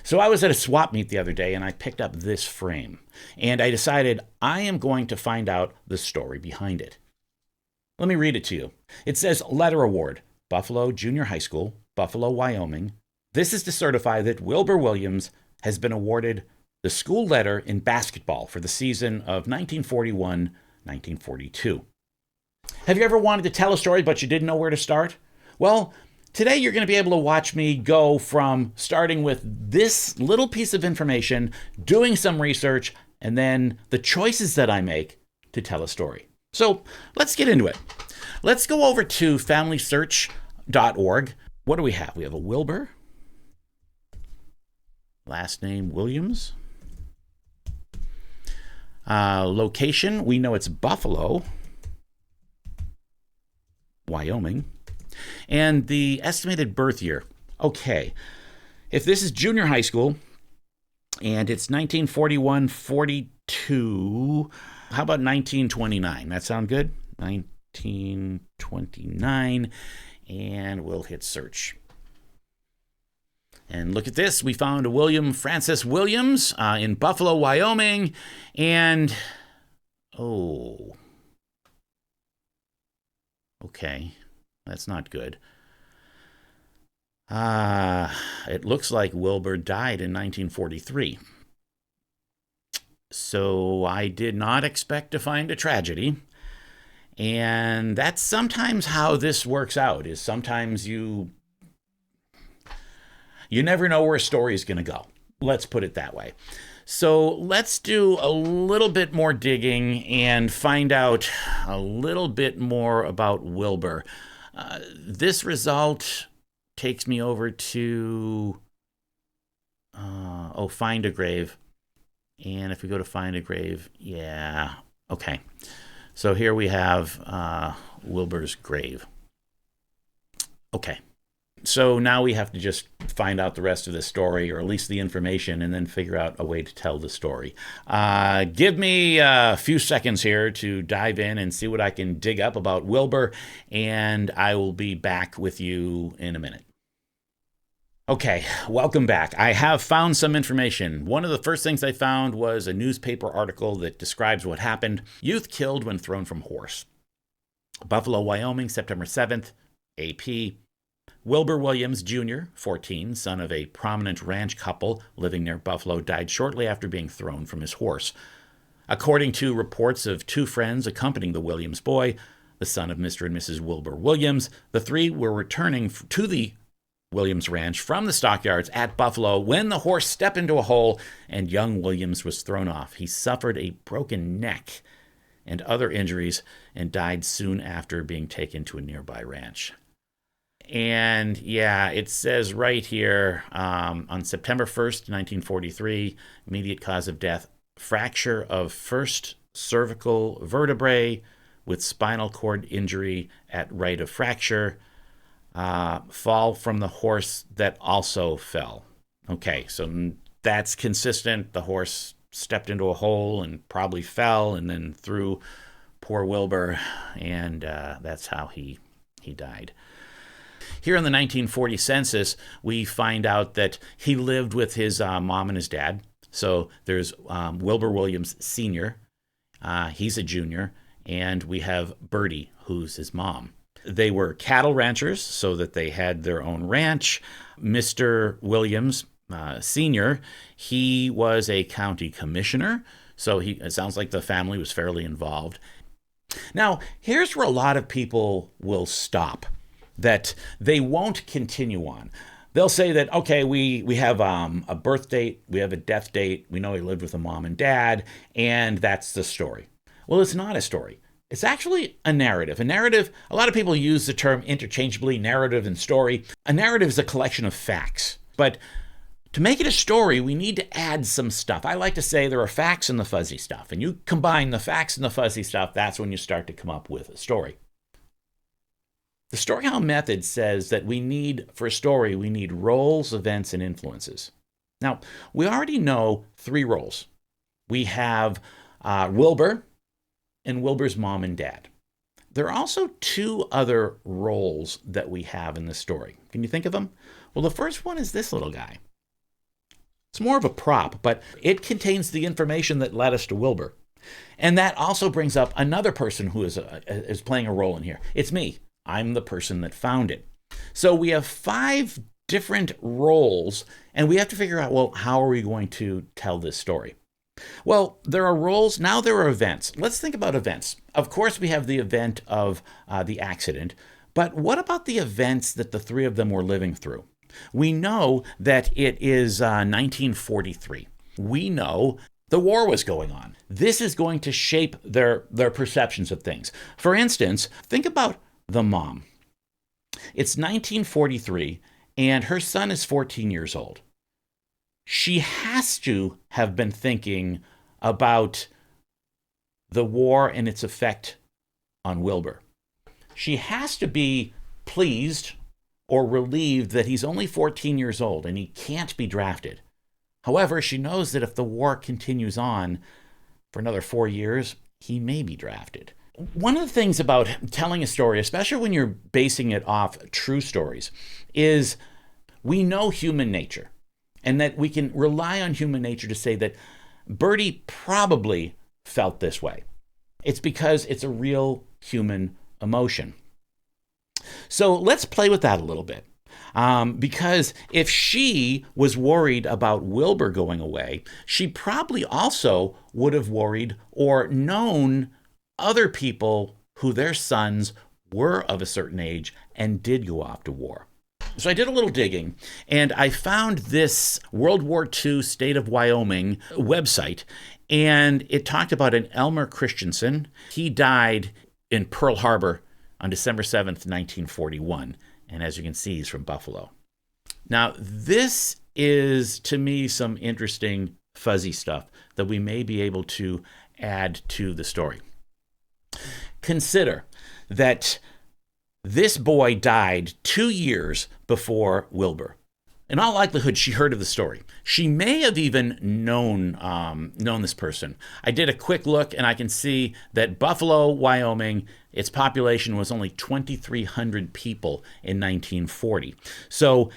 So I was at a swap meet the other day and I picked up this frame. And I decided I am going to find out the story behind it. Let me read it to you. It says Letter Award, Buffalo Junior High School, Buffalo, Wyoming. This is to certify that Wilbur Williams has been awarded the school letter in basketball for the season of 1941-1942. Have you ever wanted to tell a story but you didn't know where to start? Well, today you're going to be able to watch me go from starting with this little piece of information, doing some research, and then the choices that I make to tell a story. So let's get into it. Let's go over to familysearch.org. What do we have? We have a Wilbur, last name Williams. Location, we know it's Buffalo, Wyoming. And the estimated birth year. Okay, if this is junior high school and it's 1941-42, how about 1929? That sound good? 1929, and we'll hit search. And look at this. We found a William Francis Williams in Buffalo, Wyoming. And, okay, that's not good. It looks like Wilbur died in 1943. So I did not expect to find a tragedy. And that's sometimes how this works out, is sometimes you never know where a story is going to go. Let's put it that way. So let's do a little bit more digging and find out a little bit more about Wilbur. This result takes me over to, find a grave. And if we go to find a grave, yeah, okay. So here we have Wilbur's grave. Okay. So now we have to just find out the rest of the story, or at least the information, and then figure out a way to tell the story. Give me a few seconds here to dive in and see what I can dig up about Wilbur, and I will be back with you in a minute. Okay, welcome back. I have found some information. One of the first things I found was a newspaper article that describes what happened. Youth killed when thrown from horse. Buffalo, Wyoming, September 7th, AP. Wilbur Williams, Jr., 14, son of a prominent ranch couple living near Buffalo, died shortly after being thrown from his horse. According to reports of two friends accompanying the Williams boy, the son of Mr. and Mrs. Wilbur Williams, the three were returning to the Williams Ranch from the stockyards at Buffalo when the horse stepped into a hole and young Williams was thrown off. He suffered a broken neck and other injuries and died soon after being taken to a nearby ranch. And yeah, it says right here, on September 1st, 1943, immediate cause of death, fracture of first cervical vertebrae with spinal cord injury at right of fracture, fall from the horse that also fell. Okay, so that's consistent. The horse stepped into a hole and probably fell and then threw poor Wilbur, and that's how he died. Here in the 1940 census, we find out that he lived with his mom and his dad. So there's Wilbur Williams Sr., he's a junior, and we have Bertie, who's his mom. They were cattle ranchers, so that they had their own ranch. Mr. Williams Sr., he was a county commissioner, so it sounds like the family was fairly involved. Now, here's where a lot of people will stop, that they won't continue on. They'll say that, okay, we have a birth date, we have a death date, we know he lived with a mom and dad, and that's the story. Well, it's not a story. It's actually a narrative. A narrative, a lot of people use the term interchangeably, narrative and story. A narrative is a collection of facts. But to make it a story, we need to add some stuff. I like to say there are facts and the fuzzy stuff. And you combine the facts and the fuzzy stuff, that's when you start to come up with a story. The Storyhound method says that for a story, we need roles, events, and influences. Now, we already know 3 roles. We have Wilbur and Wilbur's mom and dad. There are also 2 other roles that we have in the story. Can you think of them? Well, the first one is this little guy. It's more of a prop, but it contains the information that led us to Wilbur. And that also brings up another person who is playing a role in here. It's me. I'm the person that found it. So we have 5 different roles, and we have to figure out, well, how are we going to tell this story? Well, there are roles, now there are events. Let's think about events. Of course, we have the event of the accident, but what about the events that the 3 of them were living through? We know that it is 1943. We know the war was going on. This is going to shape their perceptions of things. For instance, think about the mom. It's 1943, and her son is 14 years old. She has to have been thinking about the war and its effect on Wilbur. She has to be pleased or relieved that he's only 14 years old and he can't be drafted. However, she knows that if the war continues on for another 4 years, he may be drafted. One of the things about telling a story, especially when you're basing it off true stories, is we know human nature, and that we can rely on human nature to say that Bertie probably felt this way. It's because it's a real human emotion. So let's play with that a little bit. Because if she was worried about Wilbur going away, she probably also would have worried or known other people who their sons were of a certain age and did go off to war. So I did a little digging, and I found this World War II State of Wyoming website, and it talked about an Elmer Christensen. He died in Pearl Harbor on December 7th, 1941. And as you can see, he's from Buffalo. Now, this is, to me, some interesting fuzzy stuff that we may be able to add to the story. Consider that this boy died 2 years before Wilbur. In all likelihood, she heard of the story. She may have even known this person. I did a quick look, and I can see that Buffalo, Wyoming, its population was only 2,300 people in 1940. So,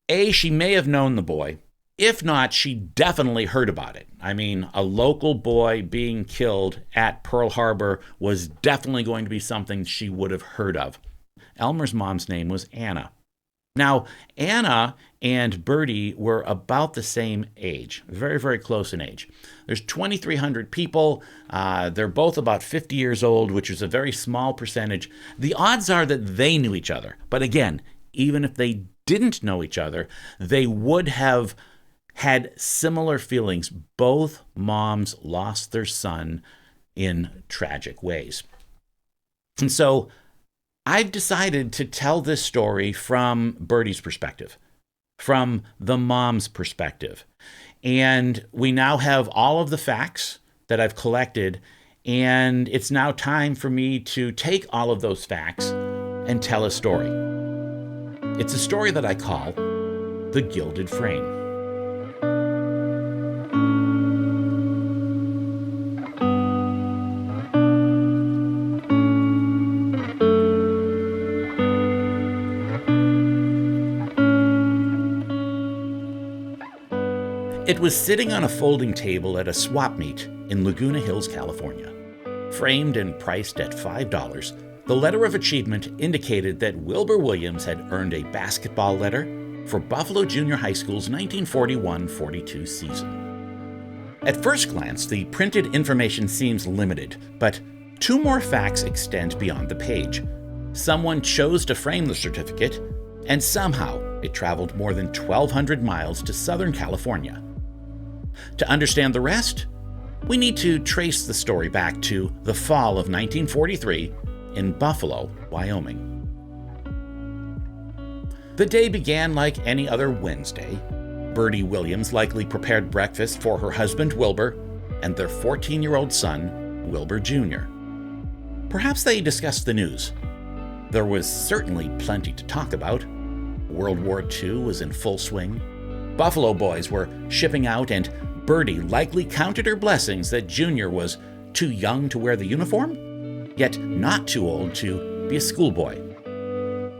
A, she may have known the boy. If not, she definitely heard about it. I mean, a local boy being killed at Pearl Harbor was definitely going to be something she would have heard of. Elmer's mom's name was Anna. Now, Anna and Bertie were about the same age, very, very close in age. There's 2,300 people. They're both about 50 years old, which is a very small percentage. The odds are that they knew each other. But again, even if they didn't know each other, they would have had similar feelings. Both moms lost their son in tragic ways. And so I've decided to tell this story from Bertie's perspective, from the mom's perspective. And we now have all of the facts that I've collected, and it's now time for me to take all of those facts and tell a story. It's a story that I call The Gilded Frame. It was sitting on a folding table at a swap meet in Laguna Hills, California. Framed and priced at $5, the letter of achievement indicated that Wilbur Williams had earned a basketball letter for Buffalo Junior High School's 1941-42 season. At first glance, the printed information seems limited, but 2 more facts extend beyond the page. Someone chose to frame the certificate, and somehow it traveled more than 1,200 miles to Southern California. To understand the rest, we need to trace the story back to the fall of 1943 in Buffalo, Wyoming. The day began like any other Wednesday. Bertie Williams likely prepared breakfast for her husband, Wilbur, and their 14-year-old son, Wilbur Jr. Perhaps they discussed the news. There was certainly plenty to talk about. World War II was in full swing. Buffalo boys were shipping out, and Bertie likely counted her blessings that Junior was too young to wear the uniform, yet not too old to be a schoolboy.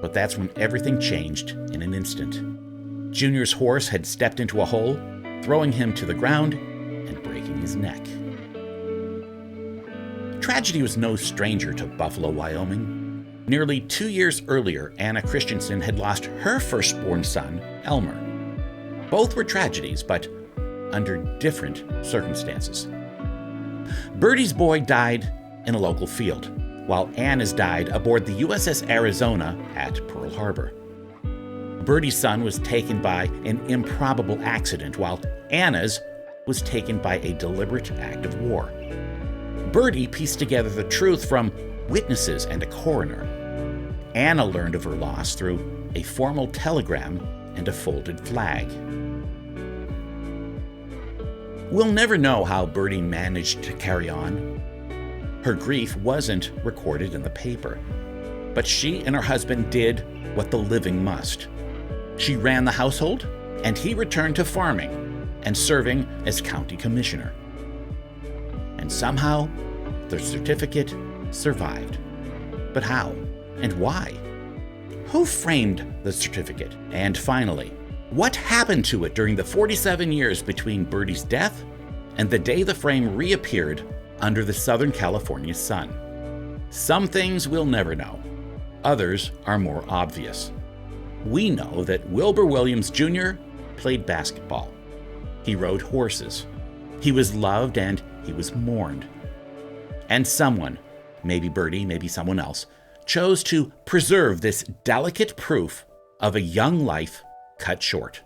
But that's when everything changed in an instant. Junior's horse had stepped into a hole, throwing him to the ground and breaking his neck. Tragedy was no stranger to Buffalo, Wyoming. Nearly 2 years earlier, Anna Christensen had lost her firstborn son, Elmer. Both were tragedies, but under different circumstances. Birdie's boy died in a local field, while Anna's died aboard the USS Arizona at Pearl Harbor. Birdie's son was taken by an improbable accident, while Anna's was taken by a deliberate act of war. Birdie pieced together the truth from witnesses and a coroner. Anna learned of her loss through a formal telegram and a folded flag. We'll never know how Birdie managed to carry on. Her grief wasn't recorded in the paper, but she and her husband did what the living must. She ran the household, and he returned to farming and serving as county commissioner. And somehow, the certificate survived. But how and why? Who framed the certificate? And finally, what happened to it during the 47 years between Birdie's death and the day the frame reappeared under the Southern California sun? Some things we'll never know. Others are more obvious. We know that Wilbur Williams Jr. played basketball. He rode horses. He was loved and he was mourned. And someone, maybe Birdie, maybe someone else, chose to preserve this delicate proof of a young life cut short.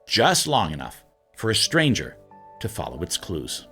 Just long enough for a stranger to follow its clues.